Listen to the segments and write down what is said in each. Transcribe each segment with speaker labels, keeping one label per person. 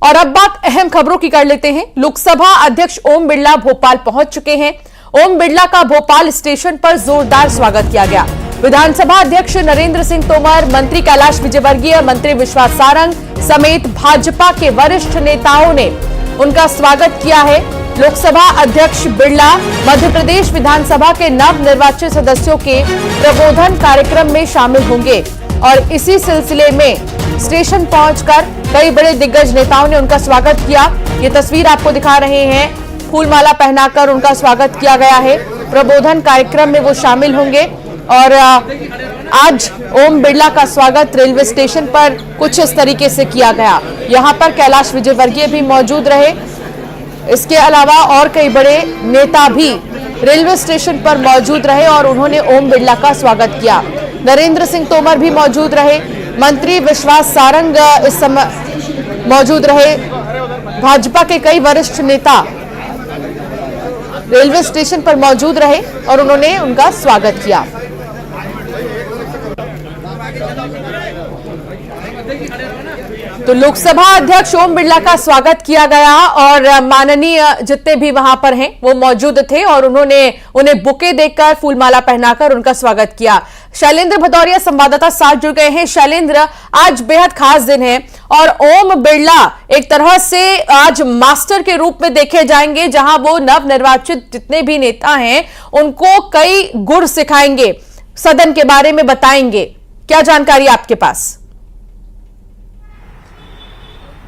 Speaker 1: और अब बात अहम खबरों की कर लेते हैं। लोकसभा अध्यक्ष ओम बिरला भोपाल पहुंच चुके हैं। ओम बिरला का भोपाल स्टेशन पर जोरदार स्वागत किया गया। विधानसभा अध्यक्ष नरेंद्र सिंह तोमर, मंत्री कैलाश विजयवर्गीय, मंत्री विश्वास सारंग समेत भाजपा के वरिष्ठ नेताओं ने उनका स्वागत किया है। लोकसभा अध्यक्ष बिरला मध्य प्रदेश विधानसभा के नव निर्वाचित सदस्यों के प्रबोधन कार्यक्रम में शामिल होंगे और इसी सिलसिले में स्टेशन पहुंचकर कई बड़े दिग्गज नेताओं ने उनका स्वागत किया। ये तस्वीर आपको दिखा रहे हैं। फूलमाला पहनाकर उनका स्वागत किया गया है। प्रबोधन कार्यक्रम में वो शामिल होंगे और आज ओम बिरला का स्वागत रेलवे स्टेशन पर कुछ इस तरीके से किया गया। यहां पर कैलाश विजयवर्गीय भी मौजूद रहे। इसके अलावा और कई बड़े नेता भी रेलवे स्टेशन पर मौजूद रहे और उन्होंने ओम बिरला का स्वागत किया। नरेंद्र सिंह तोमर भी मौजूद रहे। मंत्री विश्वास सारंग इस समय मौजूद रहे। भाजपा के कई वरिष्ठ नेता रेलवे स्टेशन पर मौजूद रहे और उन्होंने उनका स्वागत किया। तो लोकसभा अध्यक्ष ओम बिरला का स्वागत किया गया और माननीय जितने भी वहां पर हैं वो मौजूद थे और उन्होंने उन्हें बुके देकर फूलमाला पहनाकर उनका स्वागत किया। शैलेंद्र भदौरिया संवाददाता साथ जुड़ गए हैं। शैलेंद्र, आज बेहद खास दिन है और ओम बिरला एक तरह से आज मास्टर के रूप में देखे जाएंगे, जहां वो नवनिर्वाचित जितने भी नेता हैं उनको कई गुर सिखाएंगे, सदन के बारे में बताएंगे। क्या जानकारी आपके पास?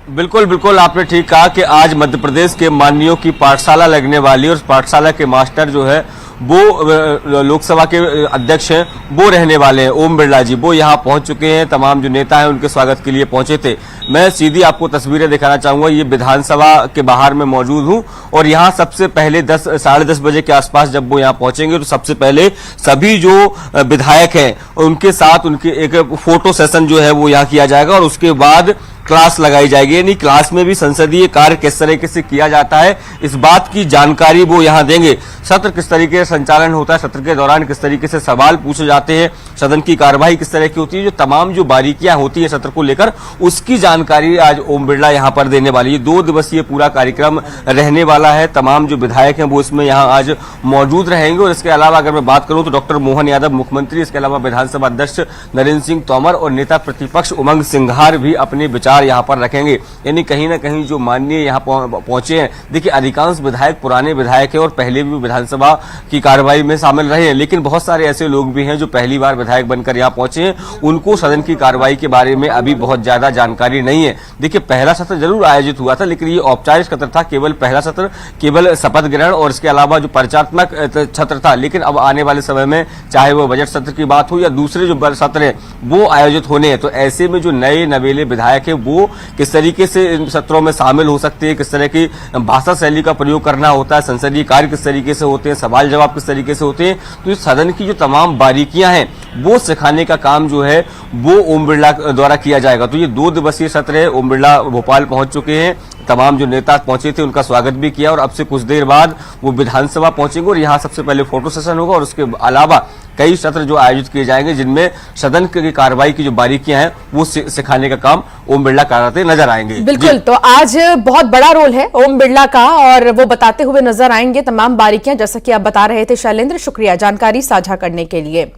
Speaker 2: बिल्कुल बिल्कुल, आपने ठीक कहा कि आज मध्य प्रदेश के माननीयों की पाठशाला लगने वाली है और उस पाठशाला के मास्टर जो है वो लोकसभा के अध्यक्ष हैं, वो रहने वाले हैं ओम बिरला जी। वो यहाँ पहुंच चुके हैं। तमाम जो नेता हैं उनके स्वागत के लिए पहुंचे थे। मैं सीधी आपको तस्वीरें दिखाना चाहूंगा। ये विधानसभा के बाहर में मौजूद हूं और यहाँ सबसे पहले 10-10:30 बजे के आसपास जब वो यहाँ पहुंचेंगे तो सबसे पहले सभी जो विधायक हैं उनके साथ उनके एक फोटो सेशन जो है वो यहाँ किया जाएगा और उसके बाद क्लास लगाई जाएगी। यानी क्लास में भी संसदीय कार्य किस तरीके से किया जाता है इस बात की जानकारी वो यहाँ देंगे। सत्र किस तरीके से संचालन होता है, सत्र के दौरान किस तरीके से सवाल पूछे जाते हैं, सदन की कार्यवाही किस तरह की होती है, जो तमाम जो बारीकियां होती है सत्र को लेकर उसकी जानकारी आज ओम बिरला यहाँ पर देने वाली है। 2 दिवसीय पूरा कार्यक्रम रहने वाला है। तमाम जो विधायक हैं वो इसमें यहाँ आज मौजूद रहेंगे और इसके अलावा अगर मैं बात करूं तो डॉक्टर मोहन यादव मुख्यमंत्री, इसके अलावा विधानसभा अध्यक्ष नरेंद्र सिंह तोमर और नेता प्रतिपक्ष उमंग सिंघार भी अपने विचार यहाँ पर रखेंगे। यानी कहीं ना कहीं जो माननीय यहाँ पहुंचे हैं, देखिए अधिकांश विधायक पुराने विधायक हैं और पहले भी विधानसभा की कार्रवाई में शामिल रहे हैं, लेकिन बहुत सारे ऐसे लोग भी हैं जो पहली बार विधायक बनकर यहाँ पहुंचे हैं। उनको सदन की कार्रवाई के बारे में अभी बहुत ज्यादा जानकारी नहीं है। देखिए पहला सत्र जरूर आयोजित हुआ था लेकिन ये औपचारिक सत्र था, केवल पहला सत्र, केवल शपथ ग्रहण और इसके अलावा जो परिचयात्मक सत्र था। लेकिन अब आने वाले समय में चाहे वो बजट सत्र की बात हो या दूसरे जो सत्र है वो आयोजित होने हैं, तो ऐसे में जो नए नवेले विधायक है वो किस तरीके से इन सत्रों में शामिल हो सकते हैं, किस तरह की भाषा शैली का प्रयोग करना होता है, संसदीय कार्य किस तरीके से होते हैं, सवाल जवाब किस तरीके से होते हैं, तो इस सदन की जो तमाम बारीकियां हैं वो सिखाने का काम जो है वो ओम बिरला द्वारा किया जाएगा। तो ये 2 दिवसीय सत्र है। ओम बिरला भोपाल पहुंच चुके हैं। तमाम जो नेता पहुंचे थे उनका स्वागत भी किया और अब से कुछ देर बाद वो विधानसभा पहुंचेंगे और यहाँ सबसे पहले फोटो सेशन होगा और उसके अलावा कई सत्र जो आयोजित किए जाएंगे जिनमें सदन की कार्रवाई की जो बारीकियां हैं वो सिखाने का काम ओम बिरला कराते नजर आएंगे।
Speaker 1: बिल्कुल, तो आज बहुत बड़ा रोल है ओम बिरला का और वो बताते हुए नजर आएंगे तमाम बारीकियां, जैसा कि आप बता रहे थे शैलेंद्र। शुक्रिया जानकारी साझा करने के लिए।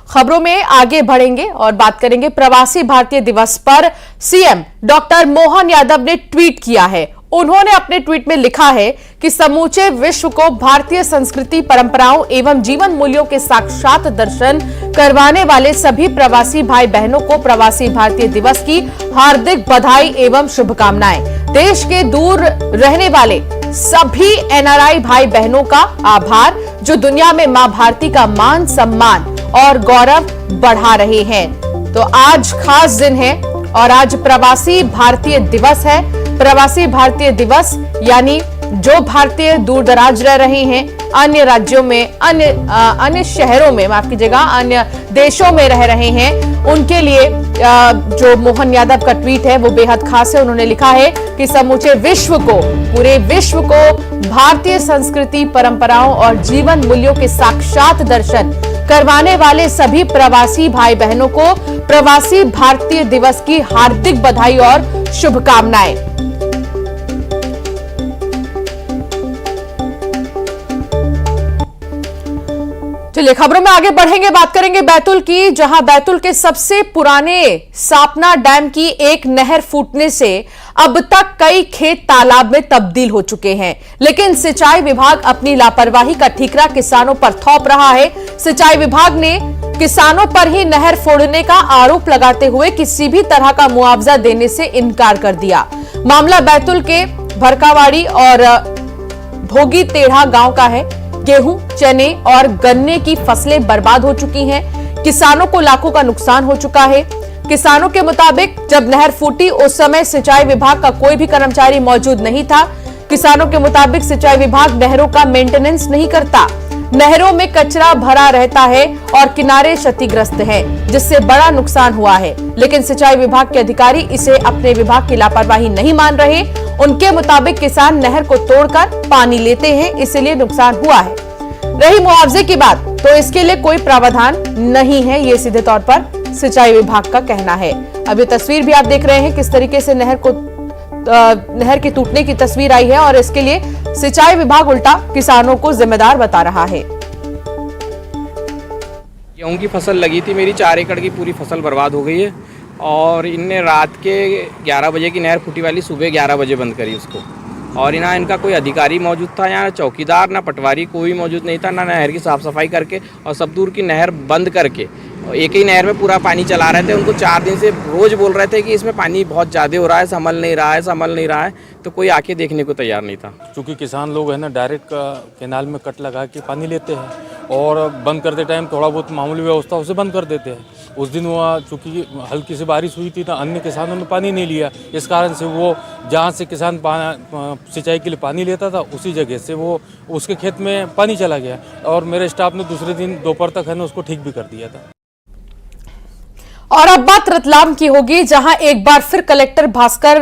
Speaker 1: खबरों में आगे बढ़ेंगे और बात करेंगे प्रवासी भारतीय दिवस पर सीएम डॉक्टर मोहन यादव ने ट्वीट किया है। उन्होंने अपने ट्वीट में लिखा है कि समूचे विश्व को भारतीय संस्कृति, परंपराओं एवं जीवन मूल्यों के साक्षात दर्शन करवाने वाले सभी प्रवासी भाई बहनों को प्रवासी भारतीय दिवस की हार्दिक बधाई एवं शुभकामनाएं। देश के दूर रहने वाले सभी एनआरआई भाई बहनों का आभार जो दुनिया में मां भारती का मान सम्मान और गौरव बढ़ा रहे हैं। तो आज खास दिन है और आज प्रवासी भारतीय दिवस है। प्रवासी भारतीय दिवस यानी जो भारतीय दूर दराज रह रहे हैं, अन्य राज्यों में, अन्य शहरों में, माफ कीजिएगा, अन्य देशों में रह रहे हैं, उनके लिए जो मोहन यादव का ट्वीट है वो बेहद खास है। उन्होंने लिखा है कि समूचे विश्व को, पूरे विश्व को भारतीय संस्कृति, परंपराओं और जीवन मूल्यों के साक्षात दर्शन करवाने वाले सभी प्रवासी भाई बहनों को प्रवासी भारतीय दिवस की हार्दिक बधाई और शुभकामनाएं। चलिए खबरों में आगे बढ़ेंगे, बात करेंगे बैतूल की, जहां बैतूल के सबसे पुराने सापना डैम की एक नहर फूटने से अब तक कई खेत तालाब में तब्दील हो चुके हैं, लेकिन सिंचाई विभाग अपनी लापरवाही का ठीकरा किसानों पर थोप रहा है। सिंचाई विभाग ने किसानों पर ही नहर फोड़ने का आरोप लगाते हुए किसी भी तरह का मुआवजा देने से इनकार कर दिया। मामला बैतूल के भरकावाड़ी और भोगी टेढ़ा गांव का है। गेहूं, चने और गन्ने की फसलें बर्बाद हो चुकी हैं। किसानों को लाखों का नुकसान हो चुका है। किसानों के मुताबिक जब नहर फूटी उस समय सिंचाई विभाग का कोई भी कर्मचारी मौजूद नहीं था। किसानों के मुताबिक सिंचाई विभाग नहरों का मेंटेनेंस नहीं करता। नहरों में कचरा भरा रहता है और किनारे क्षतिग्रस्त हैं, जिससे बड़ा नुकसान हुआ है, लेकिन सिंचाई विभाग के अधिकारी इसे अपने विभाग की लापरवाही नहीं मान रहे। उनके मुताबिक किसान नहर को तोड़कर पानी लेते हैं, इसलिए नुकसान हुआ है। रही मुआवजे की बात, तो इसके लिए कोई प्रावधान नहीं है, ये सीधे तौर पर सिंचाई विभाग का कहना है। अब ये तस्वीर भी आप देख रहे हैं किस तरीके से नहर के टूटने की तस्वीर आई है और इसके लिए सिंचाई विभाग उल्टा किसानों को जिम्मेदार बता रहा है।
Speaker 3: गेहूं की फसल लगी थी, मेरी 4 एकड़ की पूरी फसल बर्बाद हो गई है और इनने रात के 11 बजे की नहर फूटी वाली सुबह 11 बजे बंद करी उसको। और ना इनका कोई अधिकारी मौजूद था, यहाँ चौकीदार ना पटवारी कोई मौजूद नहीं था, ना नहर की साफ़ सफाई करके और सब दूर की नहर बंद करके एक ही नहर में पूरा पानी चला रहे थे। उनको 4 दिन से रोज़ बोल रहे थे कि इसमें पानी बहुत ज़्यादा हो रहा है, संभल नहीं रहा है, तो कोई आके देखने को तैयार नहीं था।
Speaker 4: क्योंकि किसान लोग है ना डायरेक्ट कैनाल में कट लगा के पानी लेते हैं और बंद करते टाइम थोड़ा बहुत मामूली व्यवस्था उसे बंद कर देते हैं। उस दिन वहाँ चूँकि हल्की सी बारिश हुई थी तो अन्य किसानों ने पानी नहीं लिया, इस कारण से वो जहाँ से किसान सिंचाई के लिए पानी लेता था उसी जगह से वो उसके खेत में पानी चला गया और मेरे स्टाफ ने दूसरे दिन दोपहर तक है ना उसको ठीक भी कर दिया था।
Speaker 1: और अब बात रतलाम की होगी, जहां एक बार फिर कलेक्टर भास्कर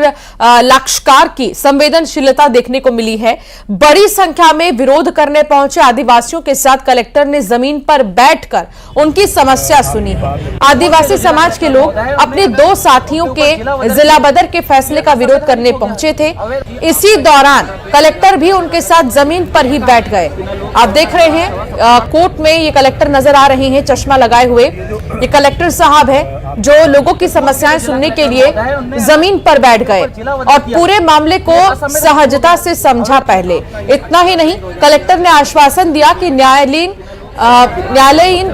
Speaker 1: लाक्षकार की संवेदनशीलता देखने को मिली है। बड़ी संख्या में विरोध करने पहुंचे आदिवासियों के साथ कलेक्टर ने जमीन पर बैठकर उनकी समस्या सुनी है। आदिवासी समाज के लोग अपने 2 साथियों के जिला बदर के फैसले का विरोध करने पहुंचे थे। इसी दौरान कलेक्टर भी उनके साथ जमीन पर ही बैठ गए। आप देख रहे हैं कोर्ट में ये कलेक्टर नजर आ रहे हैं चश्मा लगाए हुए। ये कलेक्टर साहब है जो लोगों की समस्याएं सुनने के लिए जमीन पर बैठ गए और पूरे मामले को सहजता से समझा। पहले इतना ही नहीं, कलेक्टर ने आश्वासन दिया कि न्यायालयीन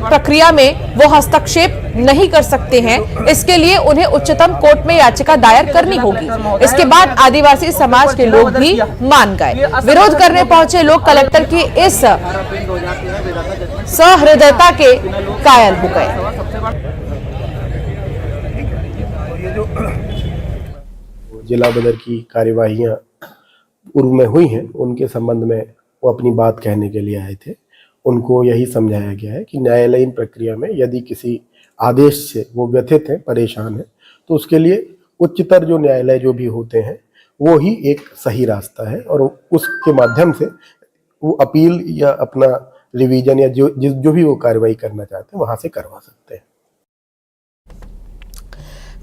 Speaker 1: प्रक्रिया में वो हस्तक्षेप नहीं कर सकते हैं, इसके लिए उन्हें उच्चतम कोर्ट में याचिका दायर करनी होगी। इसके बाद आदिवासी समाज के लोग भी मान गए। विरोध करने पहुंचे लोग कलेक्टर की इस सहृदयता के कायल हो गए।
Speaker 5: जिला बदर की कार्यवाहियां पूर्व में हुई हैं, उनके संबंध में वो अपनी बात कहने के लिए आए थे। उनको यही समझाया गया है कि न्यायालयीन प्रक्रिया में यदि किसी आदेश से वो व्यथित हैं, परेशान हैं, तो उसके लिए उच्चतर जो न्यायालय जो भी होते हैं वो ही एक सही रास्ता है और उसके माध्यम से वो अपील या अपना रिवीजन या जो भी वो कार्रवाई करना चाहते हैं वहां से करवा सकते हैं।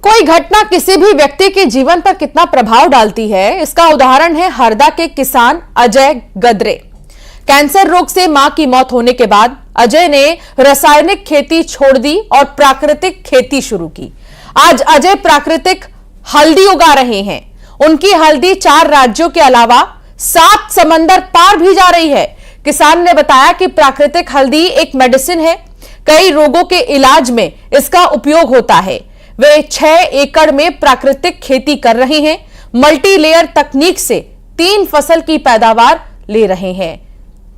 Speaker 1: कोई घटना किसी भी व्यक्ति के जीवन पर कितना प्रभाव डालती है, इसका उदाहरण है हरदा के किसान अजय गदरे। कैंसर रोग से मां की मौत होने के बाद अजय ने रासायनिक खेती छोड़ दी और प्राकृतिक खेती शुरू की। आज अजय प्राकृतिक हल्दी उगा रहे हैं। उनकी हल्दी 4 राज्यों के अलावा 7 समंदर पार भी जा रही है। किसान ने बताया कि प्राकृतिक हल्दी एक मेडिसिन है, कई रोगों के इलाज में इसका उपयोग होता है। वे 6 एकड़ में प्राकृतिक खेती कर रहे हैं। मल्टी लेयर तकनीक से 3 फसल की पैदावार ले रहे हैं।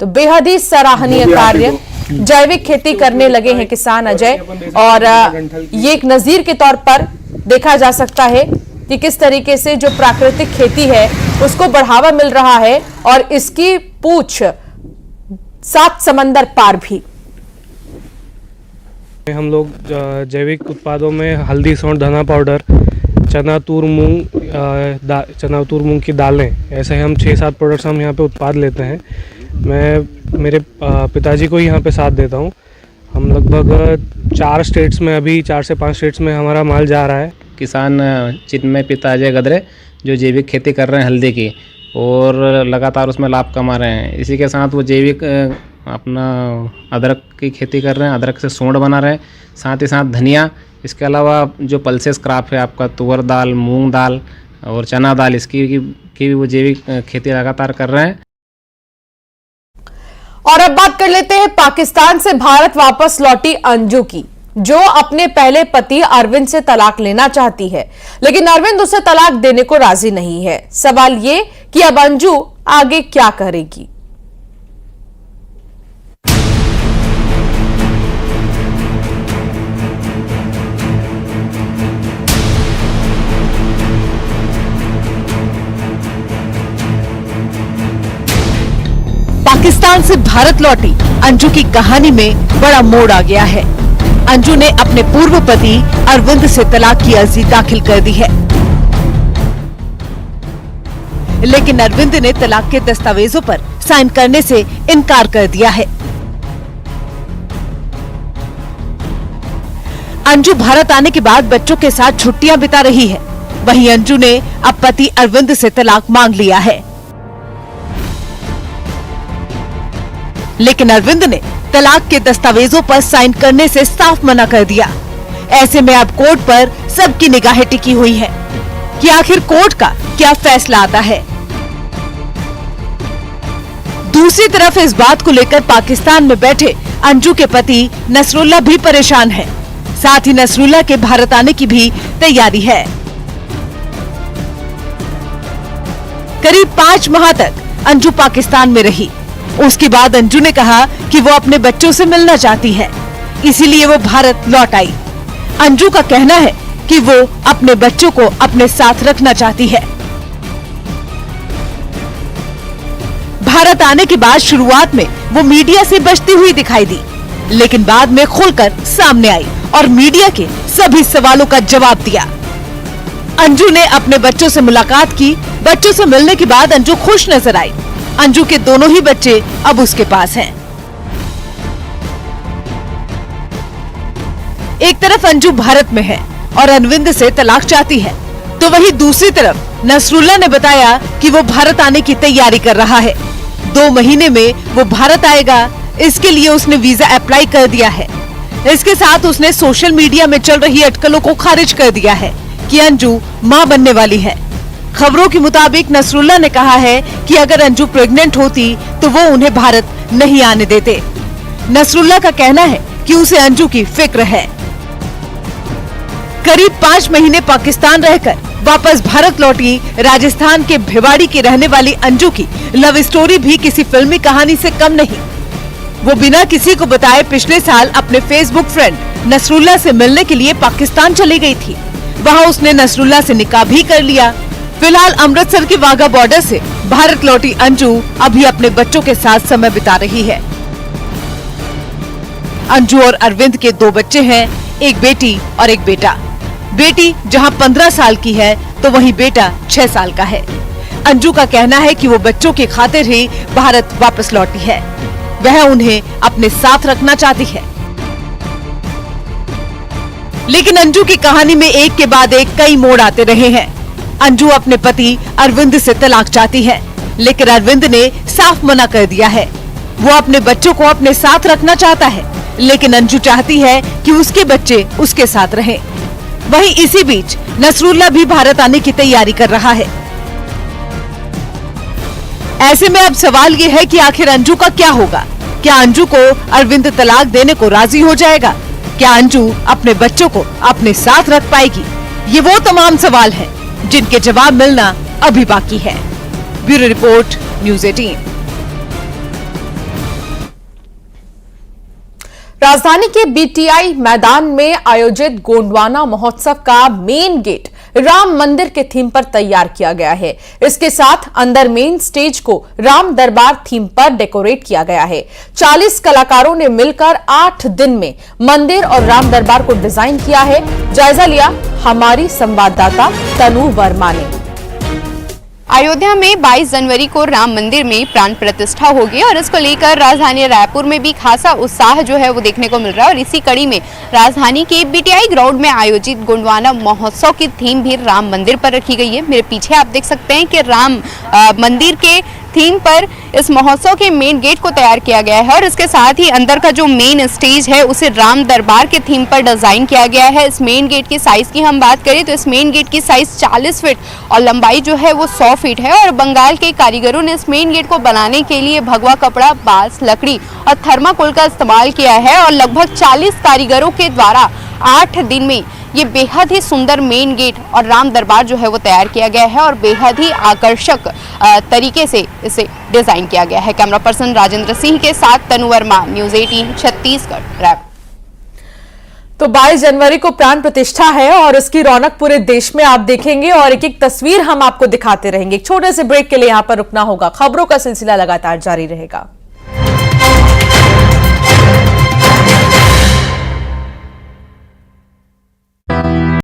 Speaker 1: तो बेहद ही सराहनीय कार्य, जैविक खेती करने लगे हैं किसान अजय। और ये एक नजीर के तौर पर देखा जा सकता है कि किस तरीके से जो प्राकृतिक खेती है उसको बढ़ावा मिल रहा है और इसकी पूछ 7 समंदर पार भी।
Speaker 6: हम लोग जैविक उत्पादों में हल्दी, सौंठ, धना पाउडर, चना तूर मूंग की दालें, ऐसे हम 6-7 प्रोडक्ट्स हम यहाँ पे उत्पाद लेते हैं। मैं मेरे पिताजी को ही यहाँ पे साथ देता हूँ। हम लगभग 4 स्टेट्स में, अभी 4 से 5 स्टेट्स में हमारा माल जा रहा है।
Speaker 7: किसान चिन्मय पिता अजय गदरे जो जैविक खेती कर रहे हैं हल्दी की और लगातार उसमें लाभ कमा रहे हैं। इसी के साथ वो जैविक अपना अदरक की खेती कर रहे हैं, अदरक से सोंड बना रहे हैं, साथ ही साथ धनिया, इसके अलावा जो पल्सेस क्रॉप है आपका तुअर दाल, मूंग दाल और चना दाल, इसकी भी वो जैविक खेती लगातार कर रहे हैं।
Speaker 1: और अब बात कर लेते हैं पाकिस्तान से भारत वापस लौटी अंजू की, जो अपने पहले पति अरविंद से तलाक लेना चाहती है, लेकिन अरविंद उसे तलाक देने को राजी नहीं है। सवाल ये कि अब अंजू आगे क्या करेगी।
Speaker 8: पाकिस्तान से भारत लौटी अंजू की कहानी में बड़ा मोड़ आ गया है। अंजू ने अपने पूर्व पति अरविंद से तलाक की अर्जी दाखिल कर दी है, लेकिन अरविंद ने तलाक के दस्तावेजों पर साइन करने से इनकार कर दिया है। अंजू भारत आने के बाद बच्चों के साथ छुट्टियां बिता रही है। वहीं अंजू ने अब पति अरविंद से तलाक मांग लिया है, लेकिन अरविंद ने तलाक के दस्तावेजों पर साइन करने से साफ मना कर दिया। ऐसे में अब कोर्ट पर सबकी निगाहें टिकी हुई है कि आखिर कोर्ट का क्या फैसला आता है। दूसरी तरफ इस बात को लेकर पाकिस्तान में बैठे अंजू के पति नसरुल्लाह भी परेशान है। साथ ही नसरुल्लाह के भारत आने की भी तैयारी है। करीब 5 माह तक अंजू पाकिस्तान में रही। उसके बाद अंजू ने कहा कि वो अपने बच्चों से मिलना चाहती है, इसीलिए वो भारत लौट आई। अंजू का कहना है कि वो अपने बच्चों को अपने साथ रखना चाहती है। भारत आने के बाद शुरुआत में वो मीडिया से बचती हुई दिखाई दी, लेकिन बाद में खुलकर सामने आई और मीडिया के सभी सवालों का जवाब दिया। अंजू ने अपने बच्चों से मुलाकात की। बच्चों से मिलने के बाद अंजू खुश नजर आई। अंजू के दोनों ही बच्चे अब उसके पास हैं। एक तरफ अंजू भारत में है और अरविंद से तलाक चाहती है, तो वहीं दूसरी तरफ नसरुल्लाह ने बताया कि वो भारत आने की तैयारी कर रहा है। 2 महीने में वो भारत आएगा, इसके लिए उसने वीजा अप्लाई कर दिया है। इसके साथ उसने सोशल मीडिया में चल रही अटकलों को खारिज कर दिया है कि अंजू मां बनने वाली है। खबरों के मुताबिक नसरुल्लाह ने कहा है कि अगर अंजू प्रेग्नेंट होती तो वो उन्हें भारत नहीं आने देते। नसरुल्लाह का कहना है कि उसे अंजू की फिक्र है। करीब 5 महीने पाकिस्तान रहकर वापस भारत लौटी राजस्थान के भिवाड़ी की रहने वाली अंजू की लव स्टोरी भी किसी फिल्मी कहानी से कम नहीं। वो बिना किसी को बताए पिछले साल अपने फेसबुक फ्रेंड नसरुल्लाह से मिलने के लिए पाकिस्तान चली गई थी। वहाँ उसने नसरुल्लाह से निकाह भी कर लिया। फिलहाल अमृतसर के वाघा बॉर्डर से भारत लौटी अंजू अभी अपने बच्चों के साथ समय बिता रही है। अंजू और अरविंद के 2 बच्चे हैं, एक बेटी और एक बेटा। बेटी जहां 15 साल की है तो वहीं बेटा 6 साल का है। अंजू का कहना है कि वो बच्चों की खातिर ही भारत वापस लौटी है। वह उन्हें अपने साथ रखना चाहती है। लेकिन अंजू की कहानी में एक के बाद एक कई मोड़ आते रहे हैं। अंजू अपने पति अरविंद से तलाक चाहती है, लेकिन अरविंद ने साफ मना कर दिया है। वो अपने बच्चों को अपने साथ रखना चाहता है, लेकिन अंजू चाहती है कि उसके बच्चे उसके साथ रहें। वहीं इसी बीच नसरुल्लाह भी भारत आने की तैयारी कर रहा है। ऐसे में अब सवाल ये है कि आखिर अंजू का क्या होगा? क्या अंजू को अरविंद तलाक देने को राजी हो जाएगा? क्या अंजू अपने बच्चों को अपने साथ रख पाएगी? ये वो तमाम सवाल हैं जिनके जवाब मिलना अभी बाकी है। Bureau report, news 18।
Speaker 1: राजधानी के बीटीआई मैदान में आयोजित गोंडवाना महोत्सव का मेन गेट राम मंदिर के थीम पर तैयार किया गया है। इसके साथ अंदर मेन स्टेज को राम दरबार थीम पर डेकोरेट किया गया है। 40 कलाकारों ने मिलकर 8 दिन में मंदिर और राम दरबार को डिजाइन किया है। जायजा लिया हमारी संवाददाता तनु वर्मा ने।
Speaker 9: अयोध्या में 22 जनवरी को राम मंदिर में प्राण प्रतिष्ठा होगी और इसको लेकर राजधानी रायपुर में भी खासा उत्साह जो है वो देखने को मिल रहा है। और इसी कड़ी में राजधानी के बीटीआई ग्राउंड में आयोजित गोंडवाना महोत्सव की थीम भी राम मंदिर पर रखी गई है। मेरे पीछे आप देख सकते हैं कि राम मंदिर के थीम पर इस महोत्सव के मेन गेट को तैयार किया गया है और इसके साथ ही अंदर का जो मेन स्टेज है उसे राम दरबार के थीम पर डिजाइन किया गया है। इस मेन गेट की साइज की हम बात करें तो इस मेन गेट की साइज 40 फीट और लंबाई जो है वो 100 फीट है और बंगाल के कारीगरों ने इस मेन गेट को बनाने के लिए भगवा कपड़ा, बांस, लकड़ी और थर्माकोल का इस्तेमाल किया है और लगभग 40 कारीगरों के द्वारा 8 दिन में ये बेहद ही सुंदर मेन गेट और राम दरबार जो है वो तैयार किया गया है और बेहद ही आकर्षक तरीके से इसे डिजाइन किया गया है। कैमरा पर्सन राजेंद्र सिंह के साथ तनु वर्मा, न्यूज़ 18 छत्तीसगढ़ रैप।
Speaker 1: तो 22 जनवरी को प्राण प्रतिष्ठा है और इसकी रौनक पूरे देश में आप देखेंगे और एक एक तस्वीर हम आपको दिखाते रहेंगे। एक छोटे से ब्रेक के लिए यहां पर रुकना होगा। खबरों का सिलसिला लगातार जारी रहेगा।